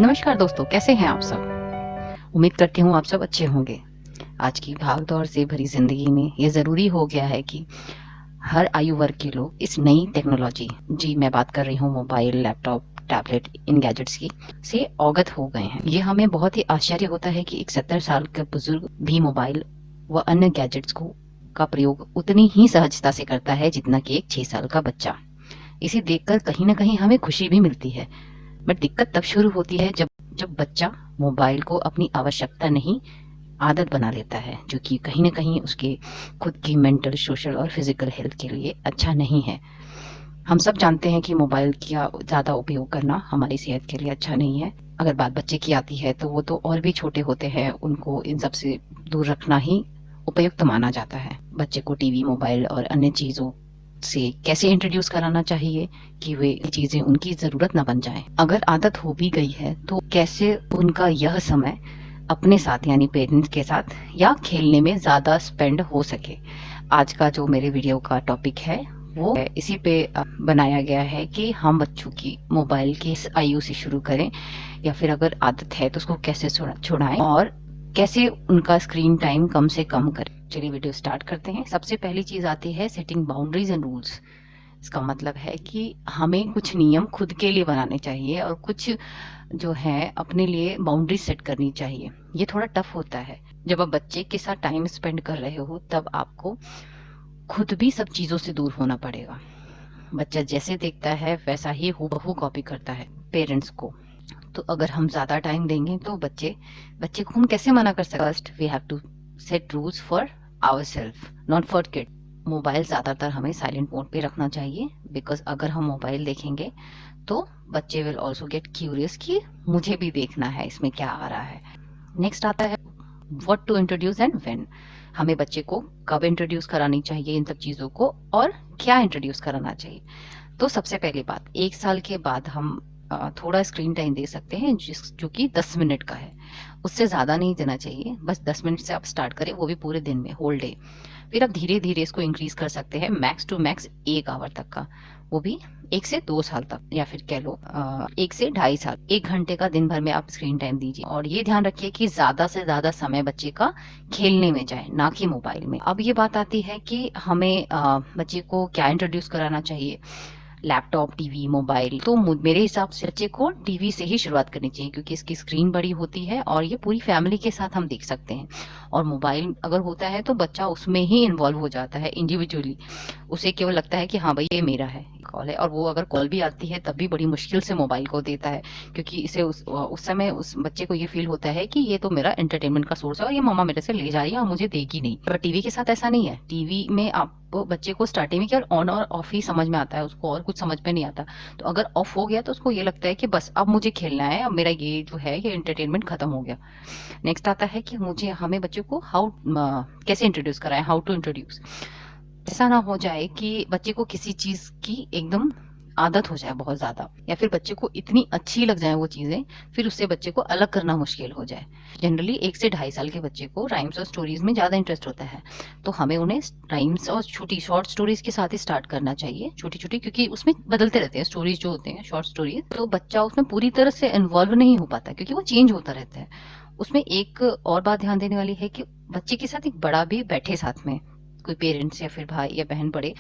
नमस्कार दोस्तों, कैसे हैं आप सब। उम्मीद करती हूँ आप सब अच्छे होंगे। आज की भाग-दौड़ से भरी ज़िंदगी में ये ज़रूरी हो गया है कि हर आयु वर्ग के लोग इस नई टेक्नोलॉजी जी मैं बात कर रही हूँ मोबाइल, लैपटॉप, टैबलेट इन गैजेट्स की से अवगत हो गए हैं। ये हमें बहुत ही आश्चर्य होता है कि एक 70 साल का बुजुर्ग भी मोबाइल व अन्य गैजेट्स को का प्रयोग उतनी ही सहजता से करता है जितना कि एक 6 साल का बच्चा। इसे देखकर कहीं न कहीं हमें खुशी भी मिलती है। बट दिक्कत तब शुरू होती है जब बच्चा मोबाइल को अपनी आवश्यकता नहीं आदत बना लेता है, जो कि कहीं न कहीं उसके खुद की मेंटल, सोशल और फिजिकल हेल्थ के लिए अच्छा नहीं है। हम सब जानते हैं कि मोबाइल का ज़्यादा उपयोग करना हमारी सेहत के लिए अच्छा नहीं है। अगर बात बच्चे की आती है तो वो तो और भी छोटे होते हैं, उनको इन सब से दूर रखना ही उपयुक्त माना जाता है। बच्चे को टीवी, मोबाइल और अन्य चीज़ों से कैसे इंट्रोड्यूस कराना चाहिए कि वे चीज़ें उनकी ज़रूरत ना बन जाएँ। अगर आदत हो भी गई है तो कैसे उनका यह समय अपने साथ यानी पेरेंट्स के साथ या खेलने में ज़्यादा स्पेंड हो सके। आज का जो मेरे वीडियो का टॉपिक है वो इसी पे बनाया गया है कि हम बच्चों की मोबाइल किस आयु से शुरू करें या फिर अगर आदत है तो उसको कैसे छुड़ाएं और कैसे उनका स्क्रीन टाइम कम से कम करें। चलिए वीडियो स्टार्ट करते हैं। सबसे पहली चीज़ आती है सेटिंग बाउंड्रीज एंड रूल्स। इसका मतलब है कि हमें कुछ नियम खुद के लिए बनाने चाहिए और कुछ जो है अपने लिए बाउंड्री सेट करनी चाहिए। ये थोड़ा टफ होता है। जब आप बच्चे के साथ टाइम स्पेंड कर रहे हो तब आपको खुद भी सब चीज़ों से दूर होना पड़ेगा। बच्चा जैसे देखता है वैसा ही हूबहू कॉपी करता है पेरेंट्स को। तो अगर हम ज़्यादा टाइम देंगे तो बच्चे बच्चे को हम कैसे मना कर सकते हैं। First we have to set rules for ourselves, not for kid. Mobile ज़्यादातर हमें साइलेंट मोड पे रखना चाहिए, बिकॉज अगर हम मोबाइल देखेंगे तो बच्चे विल ऑल्सो गेट क्यूरियस कि मुझे भी देखना है इसमें क्या आ रहा है। नेक्स्ट आता है what to introduce and when. हमें बच्चे को कब इंट्रोड्यूस करानी चाहिए इन सब चीज़ों को और क्या इंट्रोड्यूस कराना चाहिए। तो सबसे पहली बात, 1 साल के बाद हम थोड़ा स्क्रीन टाइम दे सकते हैं जो कि 10 मिनट का है। उससे ज़्यादा नहीं देना चाहिए। बस 10 मिनट से आप स्टार्ट करें, वो भी पूरे दिन में, होल डे। फिर आप धीरे धीरे इसको इंक्रीज कर सकते हैं मैक्स टू मैक्स 1 आवर तक का, वो भी 1 से 2 साल तक, या फिर कह लो 1 से 2.5 साल। 1 घंटे का दिन भर में आप स्क्रीन टाइम दीजिए और ये ध्यान रखिए कि ज़्यादा से ज़्यादा समय बच्चे का खेलने में जाए, ना कि मोबाइल में। अब ये बात आती है कि हमें बच्चे को क्या इंट्रोड्यूस कराना चाहिए। Laptop, TV, mobile. तो मेरे हिसाब से बच्चे को टीवी से ही शुरुआत करनी चाहिए, क्योंकि इसकी स्क्रीन बड़ी होती है और ये पूरी फैमिली के साथ हम देख सकते हैं। और मोबाइल अगर होता है तो बच्चा उसमें ही इन्वॉल्व हो जाता है इंडिविजुअली। उसे केवल लगता है कि हाँ भाई ये मेरा है, कॉल है। और वो अगर कॉल भी आती है तब भी बड़ी मुश्किल से मोबाइल को देता है, क्योंकि इसे उस समय उस बच्चे को ये फील होता है कि ये तो मेरा एंटरटेनमेंट का सोर्स है और ये मम्मा मेरे से ले जा रही है और मुझे देगी नहीं। पर टीवी के साथ ऐसा नहीं है। टीवी में आप बच्चे को स्टार्टिंग में केवल ऑन और ऑफ ही समझ में आता है, उसको और कुछ समझ में नहीं आता। तो अगर ऑफ हो गया तो उसको ये लगता है कि बस अब मुझे खेलना है, अब मेरा ये जो है ये एंटरटेनमेंट खत्म हो गया। नेक्स्ट आता है कि हमें बच्चे को कैसे इंट्रोड्यूस कराएं, हाउ टू इंट्रोड्यूस। ऐसा ना हो जाए कि बच्चे को किसी चीज की एकदम आदत हो जाए बहुत ज्यादा, या फिर बच्चे को इतनी अच्छी लग जाए वो चीजें, फिर उससे बच्चे को अलग करना मुश्किल हो जाए। जनरली 1 से 2.5 साल के बच्चे को राइम्स और स्टोरीज में ज्यादा इंटरेस्ट होता है, तो हमें उन्हें राइम्स और छोटी शॉर्ट स्टोरीज के साथ ही स्टार्ट करना चाहिए, छोटी छोटी, क्योंकि उसमें बदलते रहते हैं स्टोरीज जो होते हैं, शॉर्ट स्टोरीज। तो बच्चा उसमें पूरी तरह से इन्वॉल्व नहीं हो पाता, क्योंकि वो चेंज होता रहता है। उसमें एक और बात ध्यान देने वाली है कि बच्चे के साथ एक बड़ा भी बैठे साथ में, कोई पेरेंट्स या फिर भाई या बहन बड़े,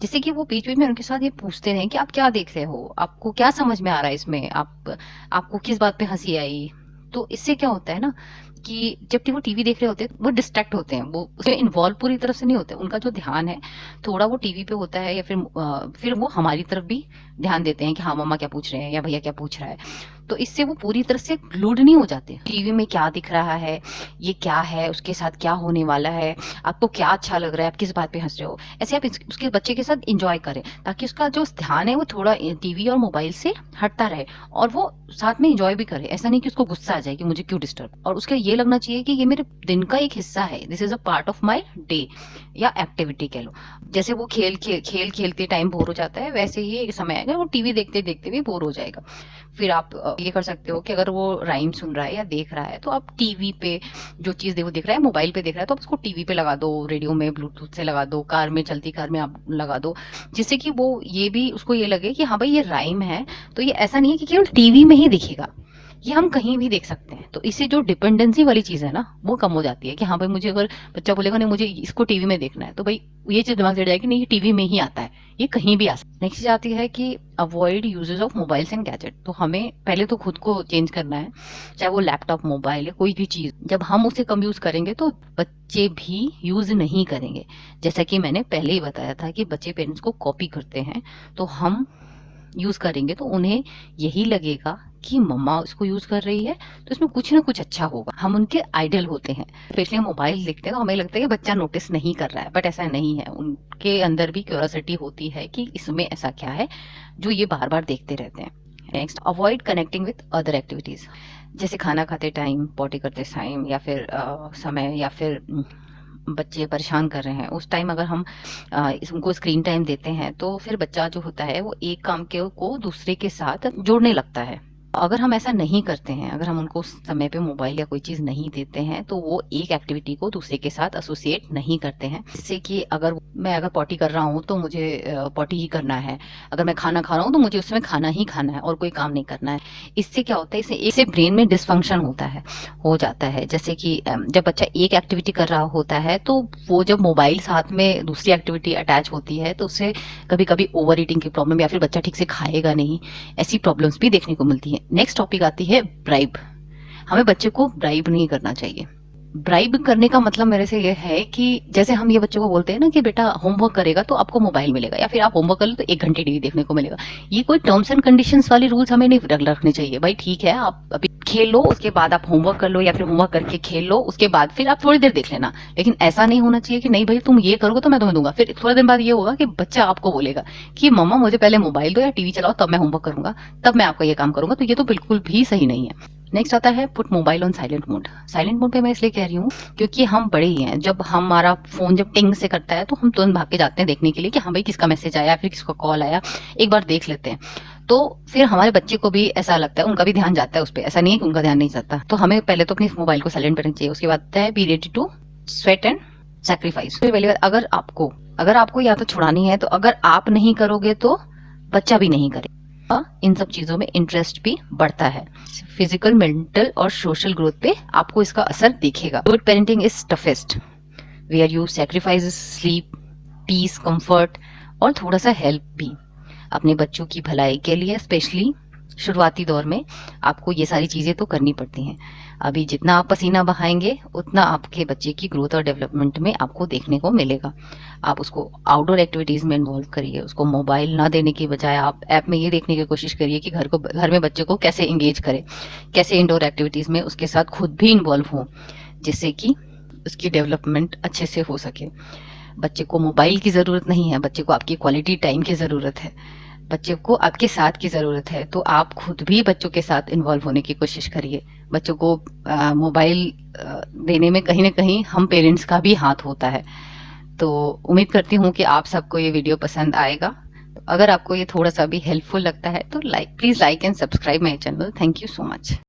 जिससे कि वो बीच बीच में उनके साथ ये पूछते रहें कि आप क्या देख रहे हो, आपको क्या समझ में आ रहा है इसमें, आपको किस बात पे हंसी आई। तो इससे क्या होता है ना कि जब वो टीवी देख रहे होते हैं वो डिस्ट्रैक्ट होते हैं, वो उसमें इन्वॉल्व पूरी तरह से नहीं होते। उनका जो ध्यान है थोड़ा वो टीवी पे होता है, या फिर वो हमारी तरफ भी ध्यान देते हैं कि हाँ मम्मा क्या पूछ रहे हैं या भैया क्या पूछ रहा है। तो इससे वो पूरी तरह से ग्लूड नहीं हो जाते। टीवी में क्या दिख रहा है, ये क्या है, उसके साथ क्या होने वाला है, आपको क्या अच्छा लग रहा है, आप किस बात पे हंस रहे हो, ऐसे आप उसके बच्चे के साथ इंजॉय करें, ताकि उसका जो ध्यान है वो थोड़ा टीवी और मोबाइल से हटता रहे और वो साथ में इंजॉय भी करे। ऐसा नहीं कि उसको गुस्सा आ जाए कि मुझे क्यों डिस्टर्ब, और उसका ये लगना चाहिए कि ये मेरे दिन का एक हिस्सा है, this is a part of my day या एक्टिविटी कह लो। जैसे वो खेल खेलते टाइम बोर हो जाता है, वैसे ही एक समय आएगा वो टीवी देखते देखते भी बोर हो जाएगा। फिर आप ये कर सकते हो कि अगर वो राइम सुन रहा है या देख रहा है तो आप टीवी पे जो चीज वो देख रहा है, मोबाइल पे देख रहा है, तो आप उसको टीवी पे लगा दो, रेडियो में ब्लूटूथ से लगा दो, कार में चलती कार में आप लगा दो, जिससे कि वो ये भी उसको ये लगे कि हाँ भाई ये राइम है, तो ये ऐसा नहीं है कि केवल टीवी में ही दिखेगा, ये हम कहीं भी देख सकते हैं। तो इससे जो डिपेंडेंसी वाली चीज़ है ना, वो कम हो जाती है कि हाँ भाई, मुझे अगर बच्चा बोलेगा नहीं मुझे इसको टीवी में देखना है, तो भाई ये चीज़ दिमाग से हट जाएगी, नहीं ये टीवी में ही आता है, ये कहीं भी आ सकता है। नेक्स्ट चीज़ आती है कि avoid uses of mobiles and gadget. तो हमें पहले तो खुद को चेंज करना है, चाहे वो लैपटॉप, मोबाइल या कोई भी चीज़, जब हम उसे कम यूज़ करेंगे तो बच्चे भी यूज़ नहीं करेंगे। जैसा कि मैंने पहले ही बताया था कि बच्चे पेरेंट्स को कॉपी करते हैं, तो हम यूज करेंगे तो उन्हें यही लगेगा कि मम्मा उसको यूज कर रही है तो इसमें कुछ ना कुछ अच्छा होगा। हम उनके आइडल होते हैं, स्पेशली मोबाइल देखते हैं तो हमें लगता है कि बच्चा नोटिस नहीं कर रहा है, बट ऐसा नहीं है। उनके अंदर भी क्यूरियोसिटी होती है कि इसमें ऐसा क्या है जो ये बार बार देखते रहते हैं। Next, avoid connecting with other activities, जैसे खाना खाते टाइम, पॉटी करते टाइम, या फिर समय, या फिर बच्चे परेशान कर रहे हैं उस टाइम अगर हम उनको स्क्रीन टाइम देते हैं तो फिर बच्चा जो होता है वो एक काम को दूसरे के साथ जोड़ने लगता है। अगर हम ऐसा नहीं करते हैं, अगर हम उनको उस समय पे मोबाइल या कोई चीज़ नहीं देते हैं तो वो एक एक्टिविटी को दूसरे के साथ एसोसिएट नहीं करते हैं। जिससे कि अगर पॉटी कर रहा हूँ तो मुझे पॉटी ही करना है, अगर मैं खाना खा रहा हूँ तो मुझे उसमें खाना ही खाना है और कोई काम नहीं करना है। इससे क्या होता है, इससे ब्रेन में डिसफंक्शन हो जाता है। जैसे कि जब बच्चा एक एक्टिविटी कर रहा होता है तो वो जब मोबाइल साथ में दूसरी एक्टिविटी अटैच होती है तो उससे कभी कभी ओवर ईटिंग की प्रॉब्लम, या फिर बच्चा ठीक से खाएगा नहीं, ऐसी प्रॉब्लम्स भी देखने को मिलती है। नेक्स्ट टॉपिक आती है ब्राइब। हमें बच्चे को ब्राइब नहीं करना चाहिए। ब्राइब करने का मतलब मेरे से ये है कि जैसे हम ये बच्चों को बोलते हैं ना कि बेटा होमवर्क करेगा तो आपको मोबाइल मिलेगा, या फिर आप होमवर्क कर लो तो 1 घंटे टीवी देखने को मिलेगा। ये कोई टर्म्स एंड कंडीशंस वाले रूल्स हमें नहीं रखने चाहिए। भाई ठीक है, आप अभी खेल लो, उसके बाद आप होमवर्क कर लो, या फिर होमवर्क करके खेल लो, उसके बाद फिर आप थोड़ी देर देख लेना। लेकिन ऐसा नहीं होना चाहिए कि नहीं भाई तुम ये करोगे तो मैं तुम्हें दूंगा। फिर थोड़ा दिन बाद ये होगा कि बच्चा आपको बोलेगा कि मम्मा मुझे पहले मोबाइल दो या टीवी चलाओ, तब मैं होमवर्क करूंगा, तब मैं आपका ये काम करूंगा। तो ये तो बिल्कुल भी सही नहीं है। नेक्स्ट आता है put mobile on silent mode. Silent mode पे मैं इसलिए कह रही हूँ क्योंकि हम बड़े ही हैं, जब हमारा फोन जब टिंग से करता है तो हम तुरंत भाग के जाते हैं देखने के लिए कि हाँ भाई किसका मैसेज आया, फिर किसका कॉल आया, एक बार देख लेते हैं। तो फिर हमारे बच्चे को भी ऐसा लगता है, उनका भी ध्यान जाता है उस पर, ऐसा नहीं है कि उनका ध्यान नहीं जाता। तो हमें पहले तो अपने मोबाइल को साइलेंट करना चाहिए। उसके बाद आता है be ready to sweat and sacrifice. फिर पहली बात, अगर आपको या तो छुड़ानी है तो अगर आप नहीं करोगे तो बच्चा भी नहीं करेगा। इन सब चीजों में इंटरेस्ट भी बढ़ता है। फिजिकल, मेंटल और सोशल ग्रोथ पे आपको इसका असर दिखेगा। Good parenting is toughest where you sacrifice sleep, peace, comfort और थोड़ा सा हेल्प भी अपने बच्चों की भलाई के लिए। स्पेशली शुरुआती दौर में आपको ये सारी चीजें तो करनी पड़ती हैं। अभी जितना आप पसीना बहाएंगे उतना आपके बच्चे की ग्रोथ और डेवलपमेंट में आपको देखने को मिलेगा। आप उसको आउटडोर एक्टिविटीज में इन्वॉल्व करिए। उसको मोबाइल ना देने की बजाय आप ऐप में ये देखने की कोशिश करिए कि घर में बच्चे को कैसे एंगेज करें, कैसे इंडोर एक्टिविटीज में उसके साथ खुद भी इन्वॉल्व हो, जिससे कि उसकी डेवलपमेंट अच्छे से हो सके। बच्चे को मोबाइल की जरूरत नहीं है, बच्चे को आपकी क्वालिटी टाइम की जरूरत है, बच्चे को आपके साथ की जरूरत है। तो आप खुद भी बच्चों के साथ इन्वॉल्व होने की कोशिश करिए। बच्चों को मोबाइल देने में कहीं ना कहीं हम पेरेंट्स का भी हाथ होता है। तो उम्मीद करती हूँ कि आप सबको ये वीडियो पसंद आएगा। तो अगर आपको ये थोड़ा सा भी हेल्पफुल लगता है तो please like and subscribe my channel. Thank you so much.